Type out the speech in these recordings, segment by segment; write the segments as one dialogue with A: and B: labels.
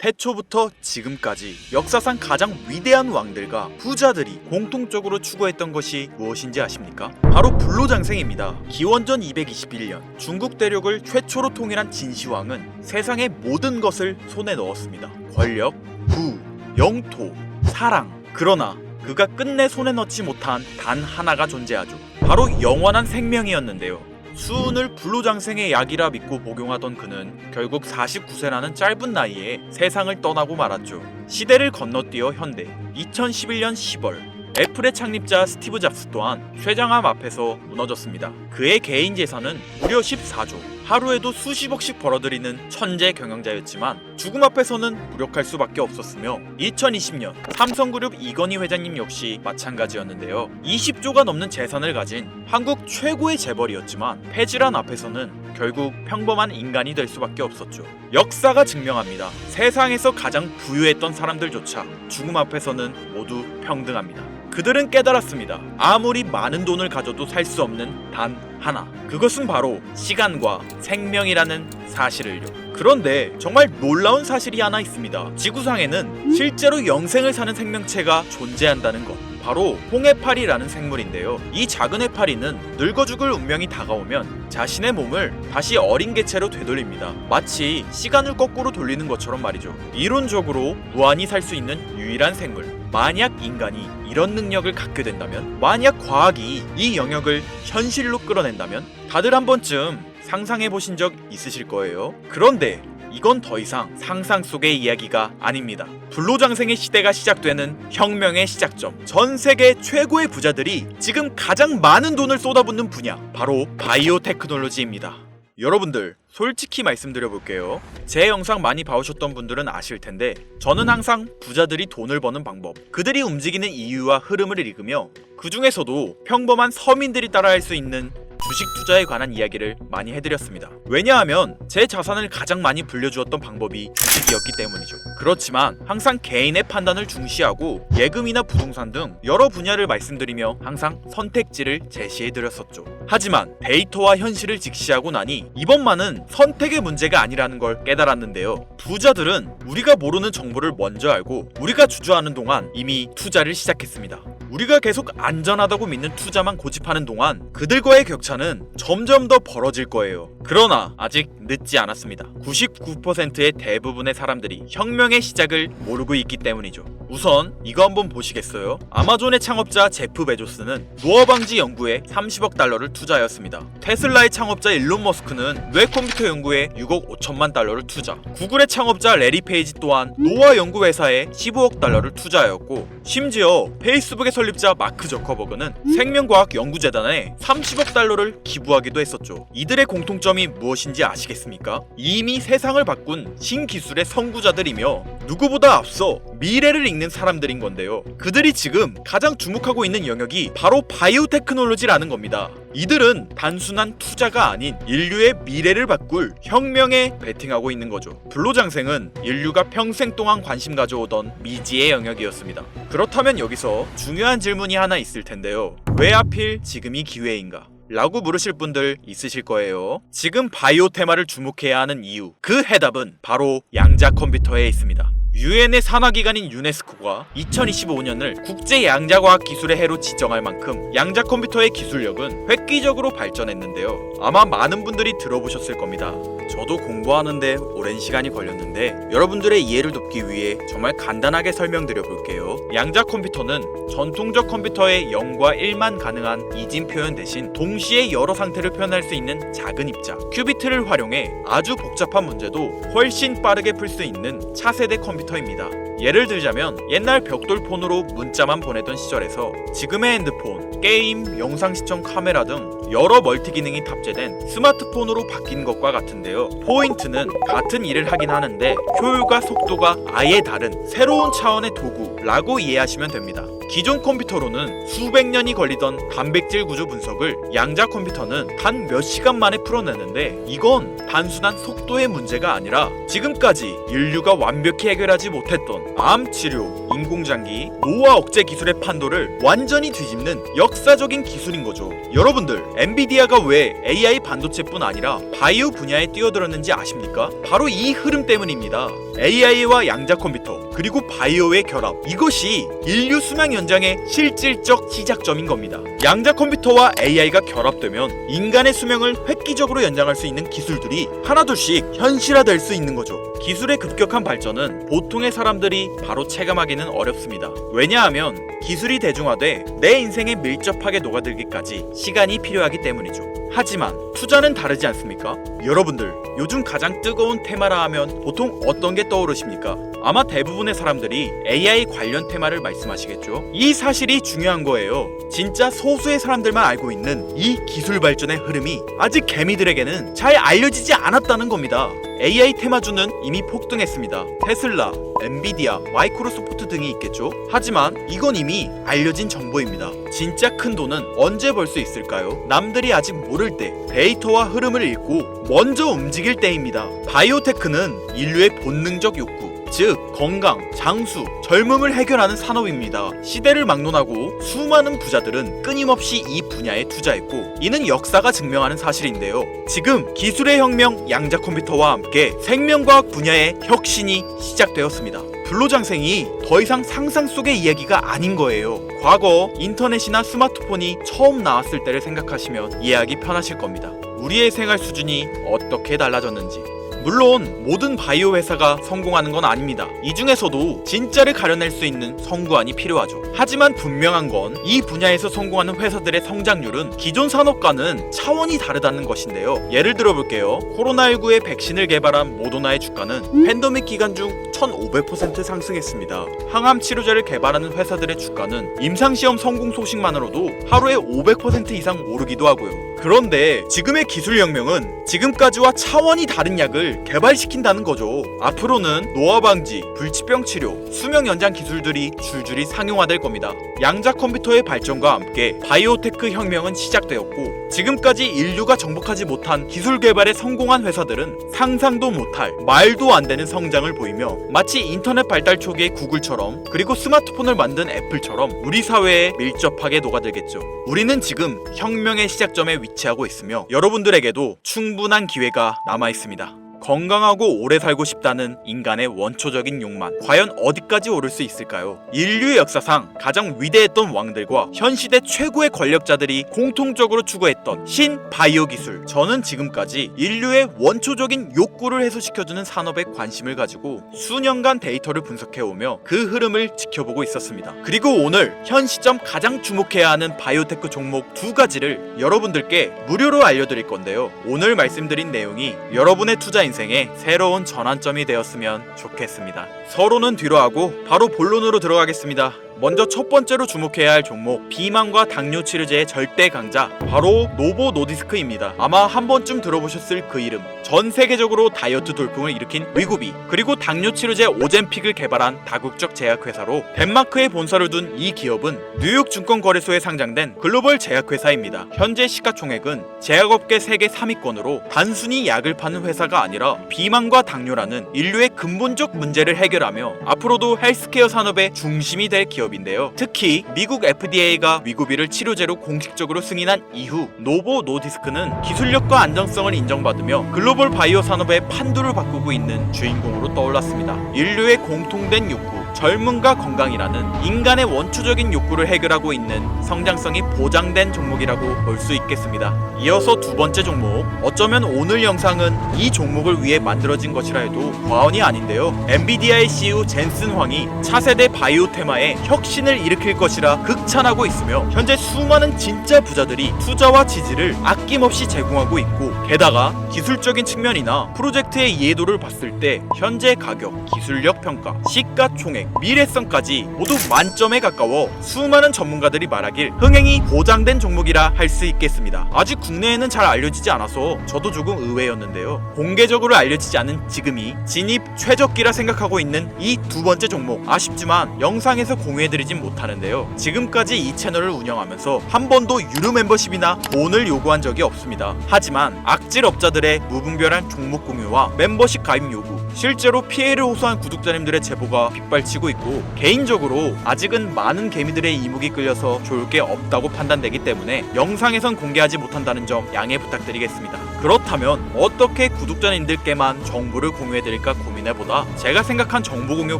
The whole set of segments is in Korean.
A: 태초부터 지금까지 역사상 가장 위대한 왕들과 부자들이 공통적으로 추구했던 것이 무엇인지 아십니까? 바로 불로장생입니다. 기원전 221년 중국 대륙을 최초로 통일한 진시황은 세상의 모든 것을 손에 넣었습니다. 권력, 부, 영토, 사랑. 그러나 그가 끝내 손에 넣지 못한 단 하나가 존재하죠. 바로 영원한 생명이었는데요. 수운을 불로장생의 약이라 믿고 복용하던 그는 결국 49세라는 짧은 나이에 세상을 떠나고 말았죠. 시대를 건너뛰어 현대 2011년 10월 애플의 창립자 스티브 잡스 또한 쇠장암 앞에서 무너졌습니다. 그의 개인 재산은 무려 14조, 하루에도 수십억씩 벌어들이는 천재 경영자였지만 죽음 앞에서는 무력할 수밖에 없었으며 2020년 삼성그룹 이건희 회장님 역시 마찬가지였는데요. 20조가 넘는 재산을 가진 한국 최고의 재벌이었지만 폐질환 앞에서는 결국 평범한 인간이 될 수밖에 없었죠. 역사가 증명합니다. 세상에서 가장 부유했던 사람들조차 죽음 앞에서는 모두 평등합니다. 그들은 깨달았습니다. 아무리 많은 돈을 가져도 살 수 없는 단 하나. 그것은 바로 시간과 생명이라는 사실을요. 그런데 정말 놀라운 사실이 하나 있습니다. 지구상에는 실제로 영생을 사는 생명체가 존재한다는 것. 바로 홍해파리라는 생물인데요. 이 작은 해파리는 늙어 죽을 운명이 다가오면 자신의 몸을 다시 어린 개체로 되돌립니다. 마치 시간을 거꾸로 돌리는 것처럼 말이죠. 이론적으로 무한히 살 수 있는 유일한 생물. 만약 인간이 이런 능력을 갖게 된다면, 만약 과학이 이 영역을 현실로 끌어낸다면 다들 한 번쯤 상상해 보신 적 있으실 거예요. 그런데 이건 더 이상 상상 속의 이야기가 아닙니다. 불로장생의 시대가 시작되는 혁명의 시작점. 전 세계 최고의 부자들이 지금 가장 많은 돈을 쏟아붓는 분야, 바로 바이오 테크놀로지입니다. 여러분들, 솔직히 말씀드려볼게요. 제 영상 많이 봐오셨던 분들은 아실 텐데 저는 항상 부자들이 돈을 버는 방법, 그들이 움직이는 이유와 흐름을 읽으며 그 중에서도 평범한 서민들이 따라할 수 있는 주식 투자에 관한 이야기를 많이 해드렸습니다. 왜냐하면 제 자산을 가장 많이 불려주었던 방법이 주식이었기 때문이죠. 그렇지만 항상 개인의 판단을 중시하고 예금이나 부동산 등 여러 분야를 말씀드리며 항상 선택지를 제시해드렸었죠. 하지만 데이터와 현실을 직시하고 나니 이번만은 선택의 문제가 아니라는 걸 깨달았는데요. 부자들은 우리가 모르는 정보를 먼저 알고 우리가 주저하는 동안 이미 투자를 시작했습니다. 우리가 계속 안전하다고 믿는 투자만 고집하는 동안 그들과의 격차는 점점 더 벌어질 거예요. 그러나 아직 늦지 않았습니다. 99%의 대부분의 사람들이 혁명의 시작을 모르고 있기 때문이죠. 우선 이거 한번 보시겠어요? 아마존의 창업자 제프 베조스는 노화 방지 연구에 30억 달러를 투자하였습니다. 테슬라의 창업자 일론 머스크는 뇌 컴퓨터 연구에 6억 5천만 달러를 투자. 구글의 창업자 레리 페이지 또한 노화 연구 회사에 15억 달러를 투자하였고, 심지어 페이스북의 설립자 마크 저커버그는 생명과학 연구재단에 30억 달러를 기부하기도 했었죠. 이들의 공통점이 무엇인지 아시겠습니까? 이미 세상을 바꾼 신기술의 선구자들이며 누구보다 앞서 미래를 읽는 사람들인 건데요. 그들이 지금 가장 주목하고 있는 영역이 바로 바이오 테크놀로지라는 겁니다. 이들은 단순한 투자가 아닌 인류의 미래를 바꿀 혁명에 베팅하고 있는 거죠. 불로장생은 인류가 평생 동안 관심 가져오던 미지의 영역이었습니다. 그렇다면 여기서 중요한 질문이 하나 있을 텐데요. 왜 하필 지금이 기회인가? 라고 물으실 분들 있으실 거예요. 지금 바이오 테마를 주목해야 하는 이유, 그 해답은 바로 양자 컴퓨터에 있습니다. 유엔의 산하기관인 유네스코가 2025년을 국제 양자과학 기술의 해로 지정할 만큼 양자 컴퓨터의 기술력은 획기적으로 발전했는데요. 아마 많은 분들이 들어보셨을 겁니다. 저도 공부하는데 오랜 시간이 걸렸는데 여러분들의 이해를 돕기 위해 정말 간단하게 설명드려 볼게요. 양자 컴퓨터는 전통적 컴퓨터의 0과 1만 가능한 이진 표현 대신 동시에 여러 상태를 표현할 수 있는 작은 입자 큐비트를 활용해 아주 복잡한 문제도 훨씬 빠르게 풀 수 있는 차세대 컴퓨터입니다. 예를 들자면 옛날 벽돌폰으로 문자만 보내던 시절에서 지금의 핸드폰, 게임, 영상 시청 카메라 등 여러 멀티 기능이 탑재된 스마트폰으로 바뀐 것과 같은데요. 포인트는 같은 일을 하긴 하는데 효율과 속도가 아예 다른 새로운 차원의 도구라고 이해하시면 됩니다. 기존 컴퓨터로는 수백 년이 걸리던 단백질 구조 분석을 양자 컴퓨터는 단 몇 시간 만에 풀어내는데, 이건 단순한 속도의 문제가 아니라 지금까지 인류가 완벽히 해결하지 못했던 암 치료, 인공장기, 노화 억제 기술의 판도를 완전히 뒤집는 역사적인 기술인 거죠. 여러분들, 엔비디아가 왜 AI 반도체뿐 아니라 바이오 분야에 뛰어들었는지 아십니까? 바로 이 흐름 때문입니다. AI와 양자 컴퓨터 그리고 바이오의 결합, 이것이 인류 수명 연장의 실질적 시작점인 겁니다. 양자 컴퓨터와 AI가 결합되면 인간의 수명을 획기적으로 연장할 수 있는 기술들이 하나둘씩 현실화될 수 있는 거죠. 기술의 급격한 발전은 보통의 사람들이 바로 체감하기는 어렵습니다. 왜냐하면 기술이 대중화돼 내 인생에 밀접하게 녹아들기까지 시간이 필요하기 때문이죠. 하지만 투자는 다르지 않습니까? 여러분들, 요즘 가장 뜨거운 테마라 하면 보통 어떤 게 떠오르십니까? 아마 대부분의 사람들이 AI 관련 테마를 말씀하시겠죠? 이 사실이 중요한 거예요. 진짜 소수의 사람들만 알고 있는 이 기술 발전의 흐름이 아직 개미들에게는 잘 알려지지 않았다는 겁니다. AI 테마주는 이미 폭등했습니다. 테슬라, 엔비디아, 마이크로소프트 등이 있겠죠? 하지만 이건 이미 알려진 정보입니다. 진짜 큰 돈은 언제 벌 수 있을까요? 남들이 아직 모를 때 데이터와 흐름을 읽고 먼저 움직일 때입니다. 바이오테크는 인류의 본능적 욕구, 즉 건강, 장수, 젊음을 해결하는 산업입니다. 시대를 막론하고 수많은 부자들은 끊임없이 이 분야에 투자했고, 이는 역사가 증명하는 사실인데요. 지금 기술의 혁명 양자 컴퓨터와 함께 생명과학 분야의 혁신이 시작되었습니다. 불로장생이 더 이상 상상 속의 이야기가 아닌 거예요. 과거 인터넷이나 스마트폰이 처음 나왔을 때를 생각하시면 이해하기 편하실 겁니다. 우리의 생활 수준이 어떻게 달라졌는지. 물론 모든 바이오 회사가 성공하는 건 아닙니다. 이 중에서도 진짜를 가려낼 수 있는 성구안이 필요하죠. 하지만 분명한 건 이 분야에서 성공하는 회사들의 성장률은 기존 산업과는 차원이 다르다는 것인데요. 예를 들어볼게요. 코로나19의 백신을 개발한 모더나의 주가는 팬데믹 기간 중 1500% 상승했습니다. 항암 치료제를 개발하는 회사들의 주가는 임상시험 성공 소식만으로도 하루에 500% 이상 오르기도 하고요. 그런데 지금의 기술혁명은 지금까지와 차원이 다른 약을 개발시킨다는 거죠. 앞으로는 노화 방지, 불치병 치료, 수명 연장 기술들이 줄줄이 상용화될 겁니다. 양자 컴퓨터의 발전과 함께 바이오테크 혁명은 시작되었고, 지금까지 인류가 정복하지 못한 기술 개발에 성공한 회사들은 상상도 못할, 말도 안 되는 성장을 보이며 마치 인터넷 발달 초기의 구글처럼, 그리고 스마트폰을 만든 애플처럼 우리 사회에 밀접하게 녹아들겠죠. 우리는 지금 혁명의 시작점에 위치하고 있으며 여러분들에게도 충분한 기회가 남아 있습니다. 건강하고 오래 살고 싶다는 인간의 원초적인 욕망, 과연 어디까지 오를 수 있을까요? 인류의 역사상 가장 위대했던 왕들과 현 시대 최고의 권력자들이 공통적으로 추구했던 신바이오 기술. 저는 지금까지 인류의 원초적인 욕구를 해소시켜주는 산업에 관심을 가지고 수년간 데이터를 분석해오며 그 흐름을 지켜보고 있었습니다. 그리고 오늘 현 시점 가장 주목해야 하는 바이오테크 종목 두 가지를 여러분들께 무료로 알려드릴 건데요. 오늘 말씀드린 내용이 여러분의 투자 인생의 새로운 전환점이 되었으면 좋겠습니다. 서로는 뒤로 하고 바로 본론으로 들어가겠습니다. 먼저 첫 번째로 주목해야 할 종목, 비만과 당뇨 치료제의 절대 강자, 바로 노보 노디스크입니다. 아마 한 번쯤 들어보셨을 그 이름. 전 세계적으로 다이어트 돌풍을 일으킨 위고비, 그리고 당뇨 치료제 오젬픽을 개발한 다국적 제약회사로 덴마크에 본사를 둔 이 기업은 뉴욕 증권거래소에 상장된 글로벌 제약회사입니다. 현재 시가총액은 제약업계 세계 3위권으로 단순히 약을 파는 회사가 아니라 비만과 당뇨라는 인류의 근본적 문제를 해결하며 앞으로도 헬스케어 산업의 중심이 될 기업인데요. 특히 미국 FDA가 위고비를 치료제로 공식적으로 승인한 이후 노보 노디스크는 기술력과 안정성을 인정받으며 글로벌 바이오 산업의 판도를 바꾸고 있는 주인공으로 떠올랐습니다. 인류의 공통된 욕구, 젊음과 건강이라는 인간의 원초적인 욕구를 해결하고 있는 성장성이 보장된 종목이라고 볼 수 있겠습니다. 이어서 두 번째 종목, 어쩌면 오늘 영상은 이 종목을 위해 만들어진 것이라 해도 과언이 아닌데요. 엔비디아의 CEO 젠슨 황이 차세대 바이오 테마에 혁신을 일으킬 것이라 극찬하고 있으며 현재 수많은 진짜 부자들이 투자와 지지를 아낌없이 제공하고 있고, 게다가 기술적인 측면이나 프로젝트의 이해도를 봤을 때 현재 가격, 기술력 평가, 시가총액, 미래성까지 모두 만점에 가까워 수많은 전문가들이 말하길 흥행이 보장된 종목이라 할 수 있겠습니다. 아직 국내에는 잘 알려지지 않아서 저도 조금 의외였는데요. 공개적으로 알려지지 않은 지금이 진입 최적기라 생각하고 있는 이 두 번째 종목, 아쉽지만 영상에서 공유해드리진 못하는데요. 지금까지 이 채널을 운영하면서 한 번도 유료 멤버십이나 돈을 요구한 적이 없습니다. 하지만 악질 업자들의 무분별한 종목 공유와 멤버십 가입 요구, 실제로 피해를 호소한 구독자님들의 제보가 빗발치고 있고, 개인적으로 아직은 많은 개미들의 이목이 끌려서 좋을 게 없다고 판단되기 때문에 영상에선 공개하지 못한다는 점 양해 부탁드리겠습니다. 그렇다면 어떻게 구독자님들께만 정보를 공유해드릴까 고민해보다 제가 생각한 정보 공유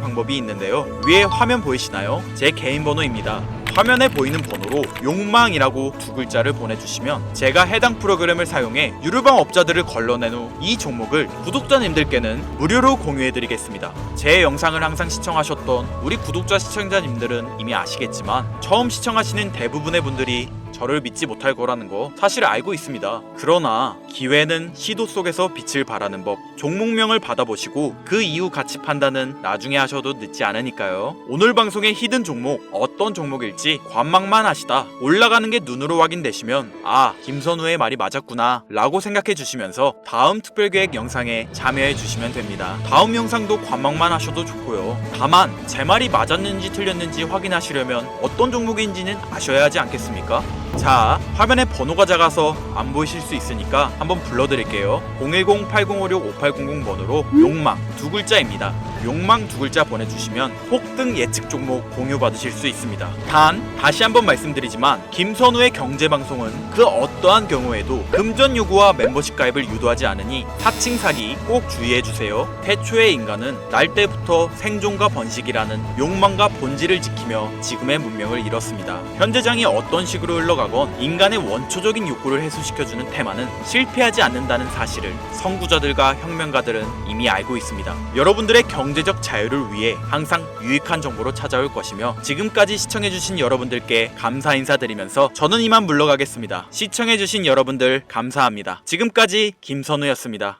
A: 방법이 있는데요. 위에 화면 보이시나요? 제 개인 번호입니다. 화면에 보이는 번호로 욕망이라고 두 글자를 보내주시면 제가 해당 프로그램을 사용해 유료방 업자들을 걸러낸 후 이 종목을 구독자님들께는 무료로 공유해드리겠습니다. 제 영상을 항상 시청하셨던 우리 구독자 시청자님들은 이미 아시겠지만 처음 시청하시는 대부분의 분들이 저를 믿지 못할 거라는 거 사실 알고 있습니다. 그러나 기회는 시도 속에서 빛을 발하는 법, 종목명을 받아보시고 그 이후 가치 판단은 나중에 하셔도 늦지 않으니까요. 오늘 방송의 히든 종목 어떤 종목일지 관망만 하시다 올라가는 게 눈으로 확인되시면 아, 김선우의 말이 맞았구나 라고 생각해 주시면서 다음 특별계획 영상에 참여해 주시면 됩니다. 다음 영상도 관망만 하셔도 좋고요. 다만 제 말이 맞았는지 틀렸는지 확인하시려면 어떤 종목인지는 아셔야 하지 않겠습니까? 자, 화면에 번호가 작아서 안 보이실 수 있으니까 한번 불러드릴게요. 010-8056-5800 번호로 욕망 두 글자입니다. 욕망 두 글자 보내주시면 폭등 예측 종목 공유 받으실 수 있습니다. 단 다시 한번 말씀드리지만 김선우의 경제방송은 그 어떠한 경우에도 금전 요구와 멤버십 가입을 유도하지 않으니 사칭 사기 꼭 주의해주세요. 태초의 인간은 날 때부터 생존과 번식이라는 욕망과 본질을 지키며 지금의 문명을 이뤘습니다. 현재장이 어떤 식으로 흘러가건 인간의 원초적인 욕구를 해소시켜주는 테마는 실패하지 않는다는 사실을 선구자들과 혁명가들은 이미 알고 있습니다. 여러분들의 경제적 자유를 위해 항상 유익한 정보로 찾아올 것이며, 지금까지 시청해주신 여러분들께 감사 인사드리면서 저는 이만 물러가겠습니다. 시청해주신 여러분들 감사합니다. 지금까지 김선우였습니다.